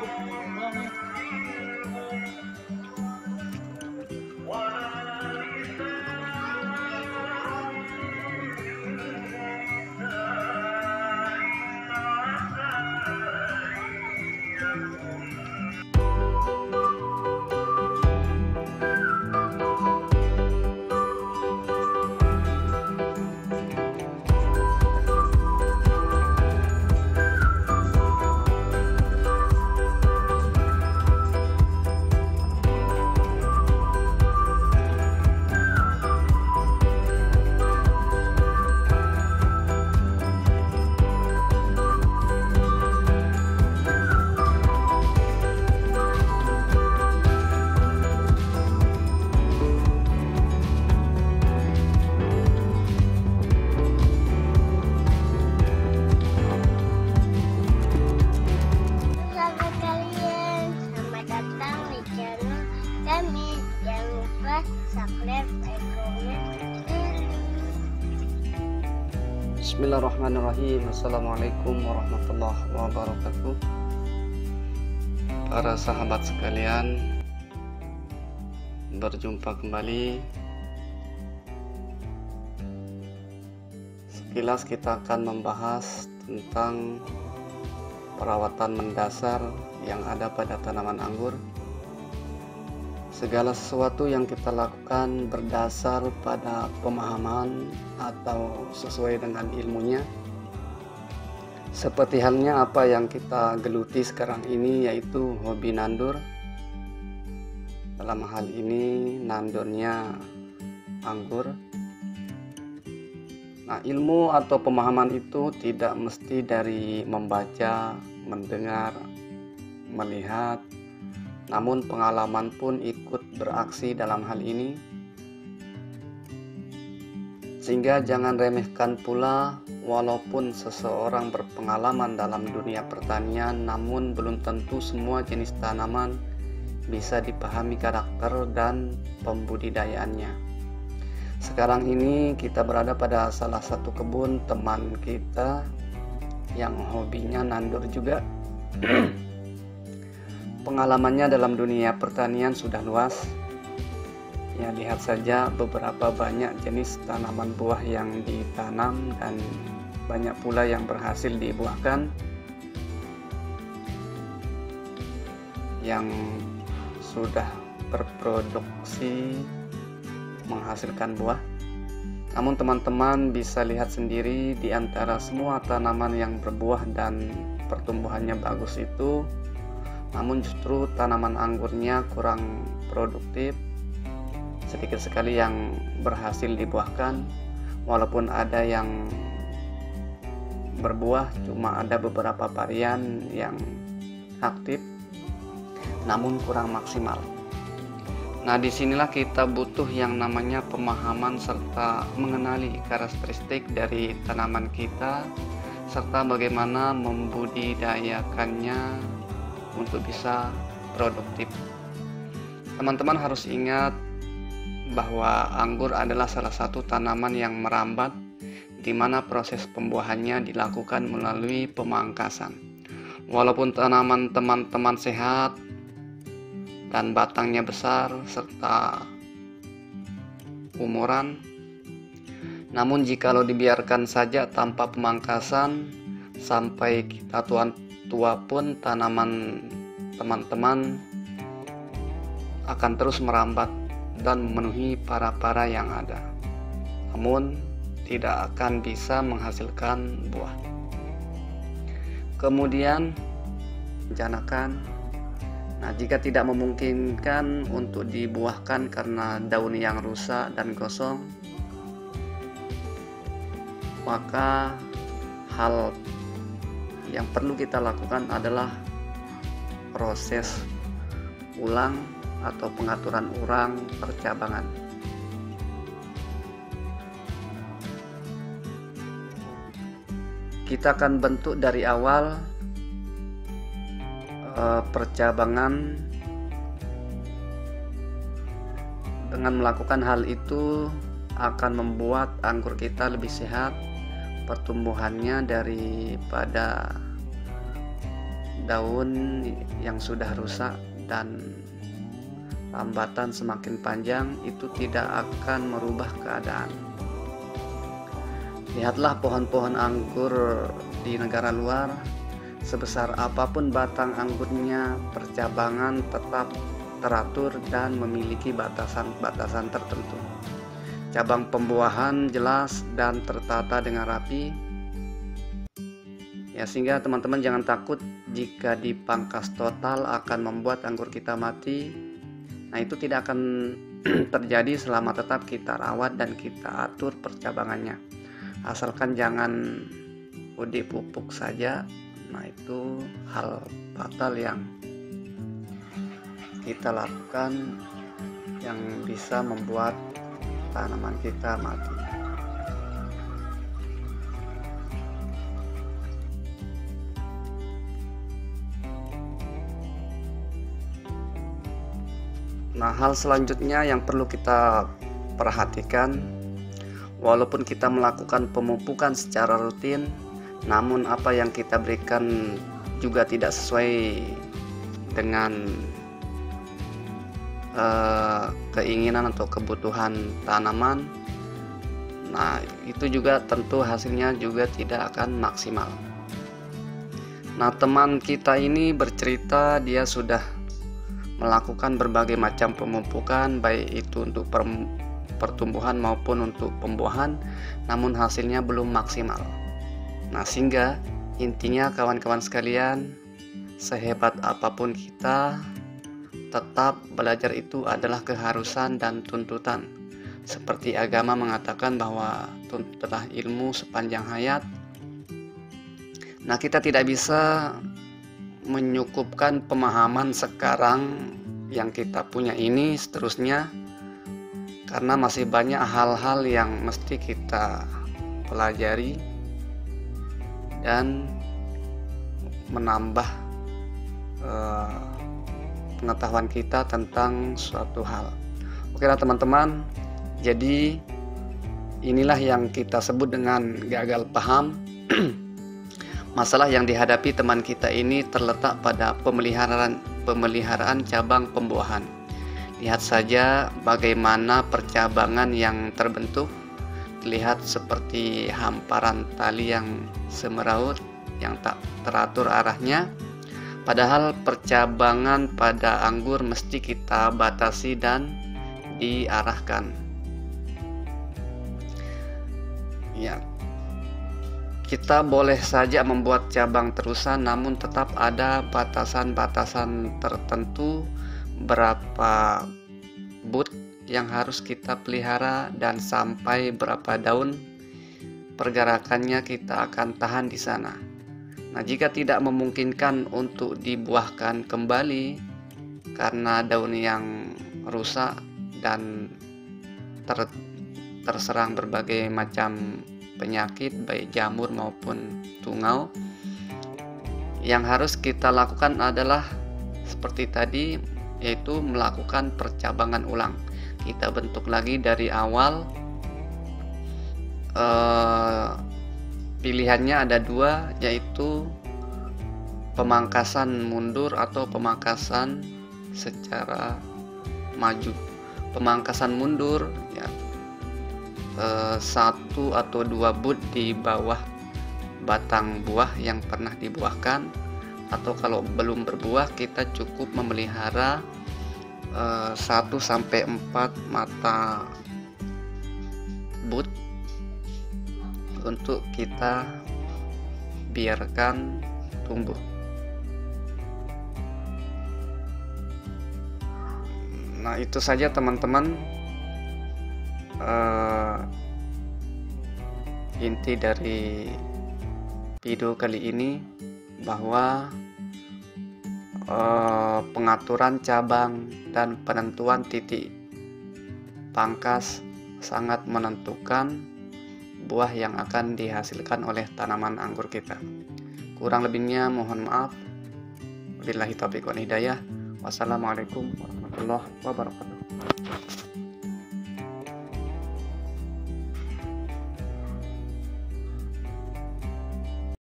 subscribe, like, comment, and Bismillahirrahmanirrahim. Assalamualaikum warahmatullahi wabarakatuh. Para sahabat sekalian, berjumpa kembali. Sekilas kita akan membahas tentang perawatan mendasar yang ada pada tanaman anggur. Segala sesuatu yang kita lakukan berdasar pada pemahaman atau sesuai dengan ilmunya. Seperti halnya apa yang kita geluti sekarang ini, yaitu hobi nandur. Dalam hal ini nandurnya anggur. Nah, ilmu atau pemahaman itu tidak mesti dari membaca, mendengar, melihat, namun pengalaman pun ikut beraksi dalam hal ini. Sehingga jangan remehkan pula, walaupun seseorang berpengalaman dalam dunia pertanian, namun belum tentu semua jenis tanaman bisa dipahami karakter dan pembudidayaannya. Sekarang ini kita berada pada salah satu kebun teman kita yang hobinya nandur juga. Pengalamannya dalam dunia pertanian sudah luas. Ya, lihat saja beberapa banyak jenis tanaman buah yang ditanam dan banyak pula yang berhasil dibuahkan, yang sudah berproduksi menghasilkan buah. Namun teman-teman bisa lihat sendiri, di antara semua tanaman yang berbuah dan pertumbuhannya bagus itu, namun justru tanaman anggurnya kurang produktif. Sedikit sekali yang berhasil dibuahkan. Walaupun ada yang berbuah, cuma ada beberapa varian yang aktif, namun kurang maksimal. Nah, disinilah kita butuh yang namanya pemahaman serta mengenali karakteristik dari tanaman kita, serta bagaimana membudidayakannya untuk bisa produktif. Teman-teman harus ingat bahwa anggur adalah salah satu tanaman yang merambat, di mana proses pembuahannya dilakukan melalui pemangkasan. Walaupun tanaman teman-teman sehat dan batangnya besar serta umuran, namun jikalau dibiarkan saja tanpa pemangkasan sampai kita tua pun, tanaman teman-teman akan terus merambat dan memenuhi para-para yang ada, namun tidak akan bisa menghasilkan buah. Kemudian rencanakan, nah jika tidak memungkinkan untuk dibuahkan karena daun yang rusak dan gosong, maka hal yang perlu kita lakukan adalah proses ulang atau pengaturan ulang percabangan. Kita akan bentuk dari awal percabangan. Dengan melakukan hal itu akan membuat anggur kita lebih sehat, pertumbuhannya daripada daun yang sudah rusak dan lambatan semakin panjang itu tidak akan merubah keadaan. Lihatlah pohon-pohon anggur di negara luar, sebesar apapun batang anggurnya, percabangan tetap teratur dan memiliki batasan-batasan tertentu. Cabang pembuahan jelas dan tertata dengan rapi. Ya, sehingga teman-teman jangan takut jika dipangkas total akan membuat anggur kita mati. Nah, itu tidak akan terjadi selama tetap kita rawat dan kita atur percabangannya. Asalkan jangan udik pupuk saja. Nah, itu hal fatal yang kita lakukan yang bisa membuat tanaman kita mati. Nah, hal selanjutnya yang perlu kita perhatikan, walaupun kita melakukan pemupukan secara rutin, namun apa yang kita berikan juga tidak sesuai dengan keinginan atau kebutuhan tanaman. Nah, itu juga tentu hasilnya juga tidak akan maksimal. Nah, teman kita ini bercerita dia sudah melakukan berbagai macam pemupukan, baik itu untuk pertumbuhan maupun untuk pembuahan, namun hasilnya belum maksimal. Nah, sehingga intinya kawan-kawan sekalian, sehebat apapun kita, tetap belajar itu adalah keharusan dan tuntutan. Seperti agama mengatakan bahwa tuntutlah ilmu sepanjang hayat. Nah, kita tidak bisa menyukupkan pemahaman sekarang yang kita punya ini seterusnya, karena masih banyak hal-hal yang mesti kita pelajari dan menambah pengetahuan kita tentang suatu hal. Oke lah teman-teman, jadi inilah yang kita sebut dengan gagal paham. Masalah yang dihadapi teman kita ini terletak pada pemeliharaan cabang pembuahan. Lihat saja bagaimana percabangan yang terbentuk, terlihat seperti hamparan tali yang semeraut yang tak teratur arahnya. Padahal percabangan pada anggur mesti kita batasi dan diarahkan. Ya, kita boleh saja membuat cabang terusan, namun tetap ada batasan-batasan tertentu berapa bud yang harus kita pelihara dan sampai berapa daun pergerakannya kita akan tahan di sana. Nah, jika tidak memungkinkan untuk dibuahkan kembali karena daun yang rusak dan terserang berbagai macam penyakit baik jamur maupun tungau, yang harus kita lakukan adalah seperti tadi, yaitu melakukan percabangan ulang. Kita bentuk lagi dari awal. Pilihannya ada dua, yaitu pemangkasan mundur atau pemangkasan secara maju. Pemangkasan mundur ya, 1 atau 2 bud di bawah batang buah yang pernah dibuahkan, atau kalau belum berbuah kita cukup memelihara 1 sampai 4 mata bud untuk kita biarkan tumbuh. Nah, itu saja teman-teman inti dari video kali ini, bahwa pengaturan cabang dan penentuan titik pangkas sangat menentukan buah yang akan dihasilkan oleh tanaman anggur kita. Kurang lebihnya mohon maaf. Wabillahi taufiq wal hidayah. Wassalamualaikum warahmatullahi wabarakatuh.